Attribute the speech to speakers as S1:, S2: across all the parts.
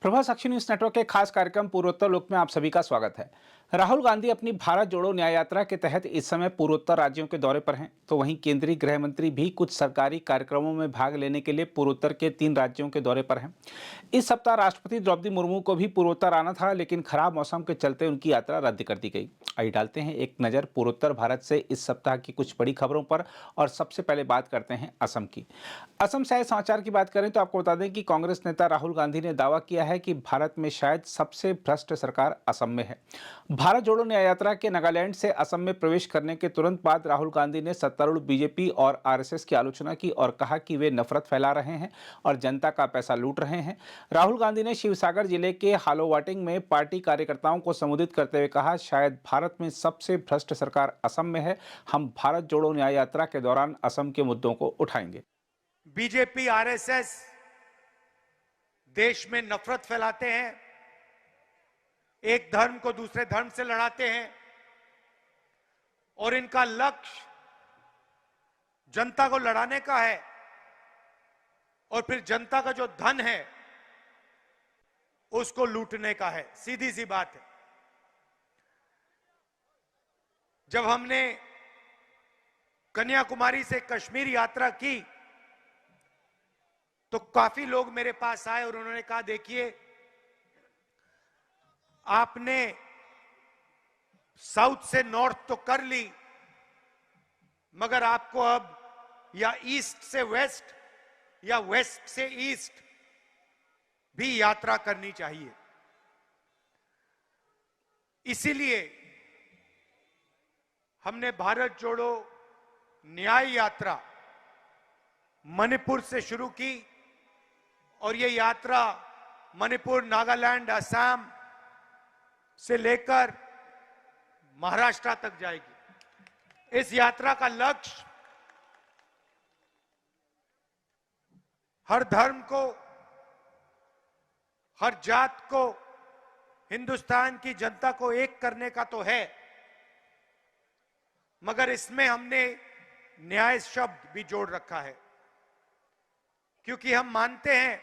S1: प्रभात साक्षी news network के खास कार्यक्रम पूर्वोत्तर लोक में आप सभी का स्वागत है। राहुल गांधी अपनी भारत जोड़ो न्याय यात्रा के तहत इस समय पूर्वोत्तर राज्यों के दौरे पर हैं, तो वहीं केंद्रीय गृह मंत्री भी कुछ सरकारी कार्यक्रमों में भाग लेने के लिए पूर्वोत्तर के 3 राज्यों के दौरे पर हैं। इस सप्ताह राष्ट्रपति द्रौपदी मुर्मू को भी पूर्वोत्तर आना था, लेकिन खराब मौसम के चलते उनकी यात्रा रद्द कर दी गई। आइए डालते हैं एक नज़र पूर्वोत्तर भारत से इस सप्ताह की कुछ बड़ी खबरों पर, और सबसे पहले बात करते हैं असम की। असम से आए समाचार की बात करें तो आपको बता दें कि कांग्रेस नेता राहुल गांधी ने दावा किया है कि भारत में शायद सबसे भ्रष्ट सरकार असम में है। भारत जोड़ो न्याय यात्रा के नागालैंड से असम में प्रवेश करने के तुरंत बाद राहुल गांधी ने सत्तारूढ़ बीजेपी और आरएसएस की आलोचना की और कहा कि वे नफरत फैला रहे हैं और जनता का पैसा लूट रहे हैं। राहुल गांधी ने शिवसागर जिले के हालोवाटिंग में पार्टी कार्यकर्ताओं को संबोधित करते हुए कहा, शायद भारत में सबसे भ्रष्ट सरकार असम में है। हम भारत जोड़ो न्याय यात्रा के दौरान असम के मुद्दों को उठाएंगे।
S2: बीजेपी आरएसएस देश में नफरत फैलाते हैं, एक धर्म को दूसरे धर्म से लड़ाते हैं और इनका लक्ष्य जनता को लड़ाने का है और फिर जनता का जो धन है उसको लूटने का है। सीधी सी बात है। जब हमने कन्याकुमारी से कश्मीर यात्रा की तो काफी लोग मेरे पास आए और उन्होंने कहा, देखिए आपने साउथ से नॉर्थ तो कर ली, मगर आपको अब या ईस्ट से वेस्ट या वेस्ट से ईस्ट भी यात्रा करनी चाहिए। इसीलिए हमने भारत जोड़ो न्याय यात्रा मणिपुर से शुरू की और ये यात्रा मणिपुर, नागालैंड, असम से लेकर महाराष्ट्र तक जाएगी। इस यात्रा का लक्ष्य हर धर्म को, हर जात को, हिंदुस्तान की जनता को एक करने का तो है, मगर इसमें हमने न्याय शब्द भी जोड़ रखा है, क्योंकि हम मानते हैं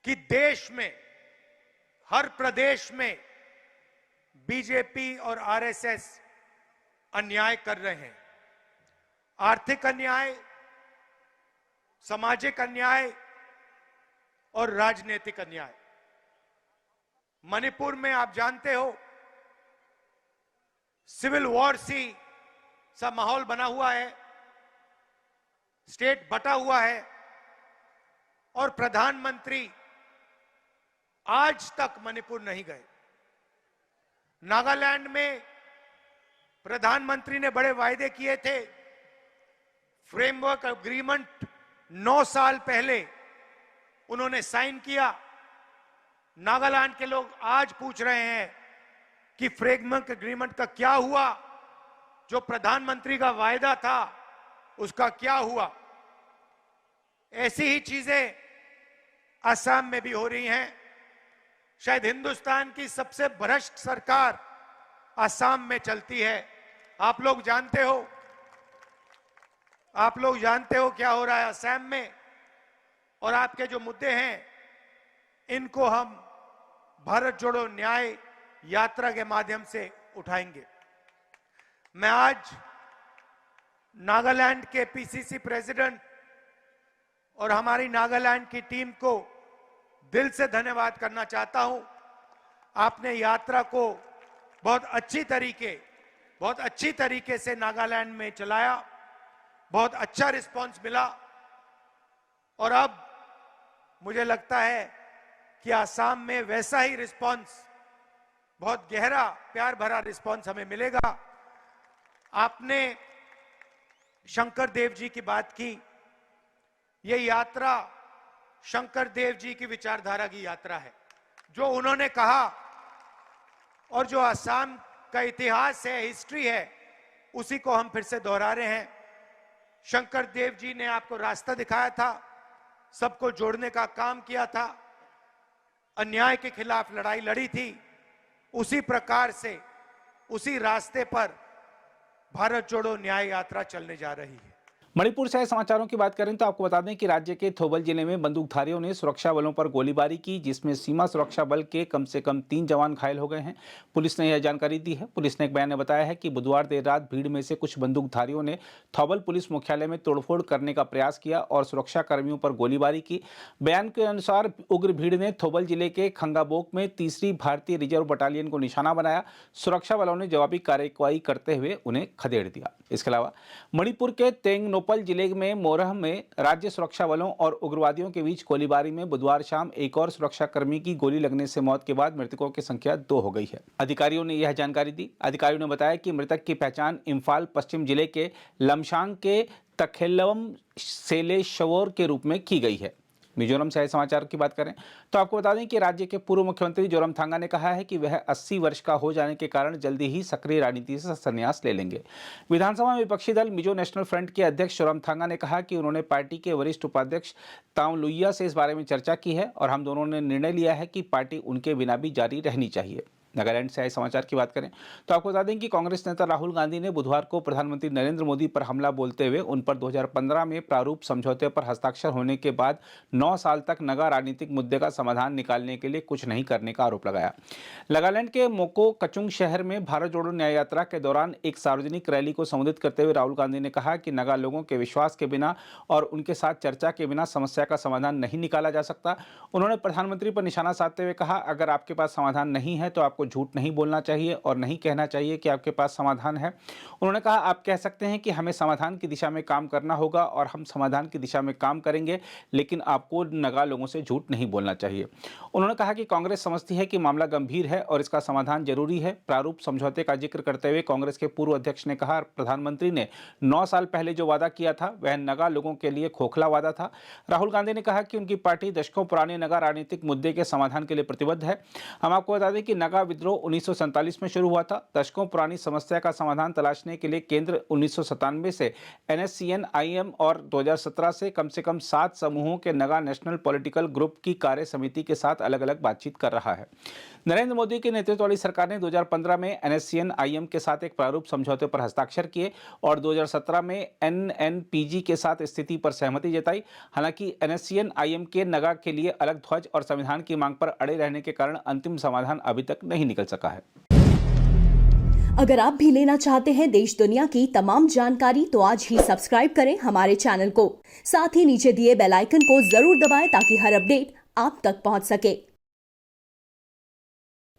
S2: कि देश में, हर प्रदेश में बीजेपी और आरएसएस अन्याय कर रहे हैं। आर्थिक अन्याय, सामाजिक अन्याय और राजनीतिक अन्याय। मणिपुर में आप जानते हो सिविल वॉर सा माहौल बना हुआ है, स्टेट बटा हुआ है और प्रधानमंत्री आज तक मणिपुर नहीं गए। नागालैंड में प्रधानमंत्री ने बड़े वायदे किए थे, फ्रेमवर्क एग्रीमेंट 9 साल पहले उन्होंने साइन किया। नागालैंड के लोग आज पूछ रहे हैं कि फ्रेमवर्क एग्रीमेंट का क्या हुआ, जो प्रधानमंत्री का वायदा था उसका क्या हुआ। ऐसी ही चीजें असम में भी हो रही हैं। शायद हिंदुस्तान की सबसे भ्रष्ट सरकार असम में चलती है। आप लोग जानते हो क्या हो रहा है असम में, और आपके जो मुद्दे हैं इनको हम भारत जोड़ो न्याय यात्रा के माध्यम से उठाएंगे। मैं आज नागालैंड के पीसीसी प्रेसिडेंट और हमारी नागालैंड की टीम को दिल से धन्यवाद करना चाहता हूं। आपने यात्रा को बहुत अच्छी तरीके से नागालैंड में चलाया, बहुत अच्छा रिस्पांस मिला और अब मुझे लगता है कि असम में वैसा ही रिस्पांस, बहुत गहरा प्यार भरा रिस्पांस हमें मिलेगा। आपने शंकर देव जी की बात की। ये यात्रा शंकर देव जी की विचारधारा की यात्रा है। जो उन्होंने कहा और जो असम का इतिहास है, हिस्ट्री है, उसी को हम फिर से दोहरा रहे हैं। शंकर देव जी ने आपको रास्ता दिखाया था, सबको जोड़ने का काम किया था, अन्याय के खिलाफ लड़ाई लड़ी थी। उसी प्रकार से, उसी रास्ते पर भारत जोड़ो न्याय यात्रा चलने जा रही है।
S1: मणिपुर से आए समाचारों की बात करें तो आपको बता दें कि राज्य के थौबल जिले में बंदूकधारियों ने सुरक्षा बलों पर गोलीबारी की, जिसमें सीमा सुरक्षा बल के कम से कम 3 जवान घायल हो गए हैं। पुलिस ने यह जानकारी दी है। पुलिस ने एक बयान में बताया है कि बुधवार देर रात भीड़ में से कुछ बंदूकधारियों ने थौबल पुलिस मुख्यालय में तोड़फोड़ करने का प्रयास किया और सुरक्षा कर्मियों पर गोलीबारी की। बयान के अनुसार उग्र भीड़ ने थौबल जिले के खंगाबोक में 3री भारतीय रिजर्व बटालियन को निशाना बनाया। सुरक्षा बलों ने जवाबी कार्रवाई करते हुए उन्हें खदेड़ दिया। इसके अलावा मणिपुर के तेंगनोपल जिले में मोरह में राज्य सुरक्षा बलों और उग्रवादियों के बीच गोलीबारी में बुधवार शाम एक और सुरक्षाकर्मी की गोली लगने से मौत के बाद मृतकों की संख्या 2 हो गई है। अधिकारियों ने यह जानकारी दी। अधिकारियों ने बताया कि मृतक की पहचान इम्फाल पश्चिम जिले के लमशांग के तखेलवम सेलेशवोर के रूप में की गई है। मिजोरम से आए समाचार की बात करें तो आपको बता दें कि राज्य के पूर्व मुख्यमंत्री जोरमथांगा ने कहा है कि वह 80 वर्ष का हो जाने के कारण जल्दी ही सक्रिय राजनीति से संन्यास ले लेंगे। विधानसभा में विपक्षी दल मिजो नेशनल फ्रंट के अध्यक्ष जोरमथांगा ने कहा कि उन्होंने पार्टी के वरिष्ठ उपाध्यक्ष तावलुइया से इस बारे में चर्चा की है और हम दोनों ने निर्णय लिया है कि पार्टी उनके बिना भी जारी रहनी चाहिए। नागालैंड से आए समाचार की बात करें तो आपको बता दें कि कांग्रेस नेता राहुल गांधी ने बुधवार को प्रधानमंत्री नरेंद्र मोदी पर हमला बोलते हुए उन पर 2015 में प्रारूप समझौते पर हस्ताक्षर होने के बाद 9 साल तक नगा राजनीतिक मुद्दे का समाधान निकालने के लिए कुछ नहीं करने का आरोप लगाया। नागालैंड के मोको कचुंग शहर में भारत जोड़ो न्याय यात्रा के दौरान एक सार्वजनिक रैली को संबोधित करते हुए राहुल गांधी ने कहा कि नगा लोगों के विश्वास के बिना और उनके साथ चर्चा के बिना समस्या का समाधान नहीं निकाला जा सकता। उन्होंने प्रधानमंत्री पर निशाना साधते हुए कहा, अगर आपके पास समाधान नहीं है तो आपको झूठ नहीं बोलना चाहिए और नहीं कहना चाहिए कि आपके पास समाधान है। उन्होंने कहा, आप कह सकते हैं कि हमें समाधान की दिशा में काम करना होगा और हम समाधान की दिशा में काम करेंगे, लेकिन आपको नगा लोगों से झूठ नहीं बोलना चाहिए। उन्होंने कहा कि कांग्रेस समझती है कि मामला गंभीर है और इसका समाधान जरूरी है। प्रारूप समझौते का जिक्र करते हुए कांग्रेस के पूर्व अध्यक्ष ने कहा, प्रधानमंत्री ने 9 साल पहले जो वादा किया था वह नगा लोगों के लिए खोखला वादा था। राहुल गांधी ने कहा कि उनकी पार्टी दशकों पुराने नगा राजनीतिक मुद्दे के समाधान के लिए प्रतिबद्ध है। हम आपको बता दें कि नगा विद्रोह 1947 में शुरू हुआ था। दशकों पुरानी समस्या का समाधान तलाशने के लिए केंद्र 1997 से NSCN-IM और 2017 से कम 7 समूहों के नगा नेशनल पॉलिटिकल ग्रुप की कार्य समिति के साथ अलग अलग बातचीत कर रहा है। नरेंद्र मोदी के नेतृत्व वाली सरकार ने 2015 में NSCN-IM के साथ एक प्रारूप समझौते पर हस्ताक्षर किए और 2017 में NNPG के साथ स्थिति पर सहमति जताई। हालांकि NSCN-IM के नगा के लिए अलग ध्वज और संविधान की मांग पर अड़े रहने के कारण अंतिम समाधान अभी तक नहीं निकल सका है।
S3: अगर आप भी लेना चाहते हैं देश दुनिया की तमाम जानकारी तो आज ही सब्सक्राइब करें हमारे चैनल को। साथ ही नीचे दिए बेल आइकन को जरूर दबाएं ताकि हर अपडेट आप तक पहुंच सके।